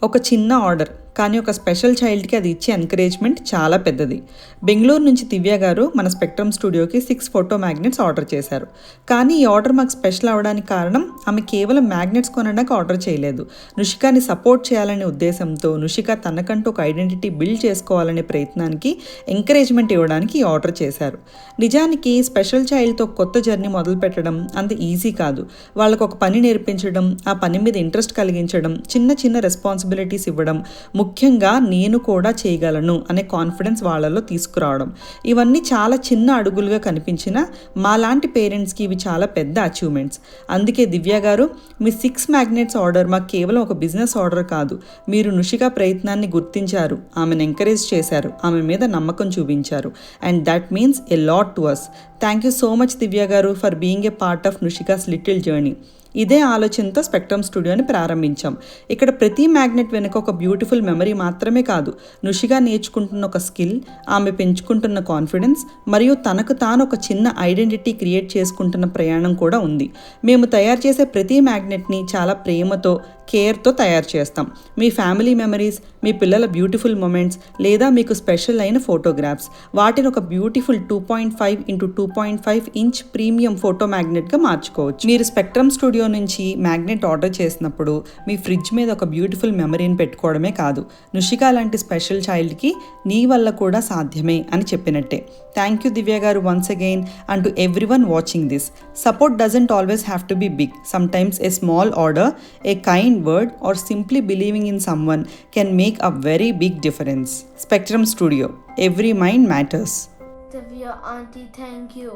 ఒక చిన్న ఆర్డర్ కానీ ఒక స్పెషల్ చైల్డ్కి అది ఇచ్చే ఎంకరేజ్మెంట్ చాలా పెద్దది. బెంగళూరు నుంచి దివ్య గారు మన స్పెక్ట్రమ్ స్టూడియోకి 6 ఫోటో మ్యాగ్నెట్స్ ఆర్డర్ చేశారు. కానీ ఈ ఆర్డర్ మాకు స్పెషల్ అవ్వడానికి కారణం ఆమె కేవలం మ్యాగ్నెట్స్ కొనడానికి ఆర్డర్ చేయలేదు. నుషికాని సపోర్ట్ చేయాలనే ఉద్దేశంతో నుషిక తనకంటూ ఒక ఐడెంటిటీ బిల్డ్ చేసుకోవాలనే ప్రయత్నానికి ఎంకరేజ్మెంట్ ఇవ్వడానికి ఈ ఆర్డర్ చేశారు. నిజానికి స్పెషల్ చైల్డ్తో కొత్త జర్నీ మొదలు పెట్టడం అంత ఈజీ కాదు. వాళ్ళకు ఒక పని నేర్పించడం, ఆ పని మీద ఇంట్రెస్ట్ కలిగించడం, చిన్న చిన్న రెస్పాన్సిబిలిటీస్ ఇవ్వడం, ముఖ్యంగా నేను కూడా చేయగలను అనే కాన్ఫిడెన్స్ వాళ్ళలో తీసుకురావడం, ఇవన్నీ చాలా చిన్న అడుగులుగా కనిపించినా మాలాంటి పేరెంట్స్కి ఇవి చాలా పెద్ద అచీవ్మెంట్స్. అందుకే దివ్య గారు, మీ 6 మ్యాగ్నెట్స్ ఆర్డర్ మాకు కేవలం ఒక బిజినెస్ ఆర్డర్ కాదు. మీరు నుషిక ప్రయత్నాన్ని గుర్తించారు, ఆమెను ఎంకరేజ్ చేశారు, ఆమె మీద నమ్మకం చూపించారు. And that means a lot to us. Thank you so much Divya garu for being a part of Nushika's little journey. ఇదే ఆలోచనతో స్పెక్ట్రమ్ స్టూడియోని ప్రారంభించాం. ఇక్కడ ప్రతి మ్యాగ్నెట్ వెనుక ఒక బ్యూటిఫుల్ మెమరీ మాత్రమే కాదు, నుషిగా నేర్చుకుంటున్న ఒక స్కిల్, ఆమె పెంచుకుంటున్న కాన్ఫిడెన్స్, మరియు తనకు తాను ఒక చిన్న ఐడెంటిటీ క్రియేట్ చేసుకుంటున్న ప్రయాణం కూడా ఉంది. మేము తయారు చేసే ప్రతి మ్యాగ్నెట్ని చాలా ప్రేమతో, కేర్తో తయారు చేస్తాం. మీ ఫ్యామిలీ మెమరీస్, మీ పిల్లల బ్యూటిఫుల్ మూమెంట్స్, లేదా మీకు స్పెషల్ అయిన ఫోటోగ్రాఫ్స్, వాటిని ఒక beautiful 2.5 x 2.5 inch premium photo మ్యాగ్నెట్గా మార్చుకోవచ్చు. మీరు స్పెక్ట్రమ్ స్టూడియో నుంచి మ్యాగ్నెట్ ఆర్డర్ చేసినప్పుడు మీ ఫ్రిడ్జ్ మీద ఒక బ్యూటిఫుల్ మెమరీని పెట్టుకోవడమే కాదు, నుషిక లాంటి స్పెషల్ చైల్డ్కి నీ వల్ల కూడా సాధ్యమే అని చెప్పినట్టే. థ్యాంక్ యూ దివ్య గారు once again, and to everyone watching this. Support doesn't always have to be big. Sometimes a small order, a kind word, or simply believing in someone can make a very big difference. Spectrum Studio. Every mind matters. Divya auntie, thank you.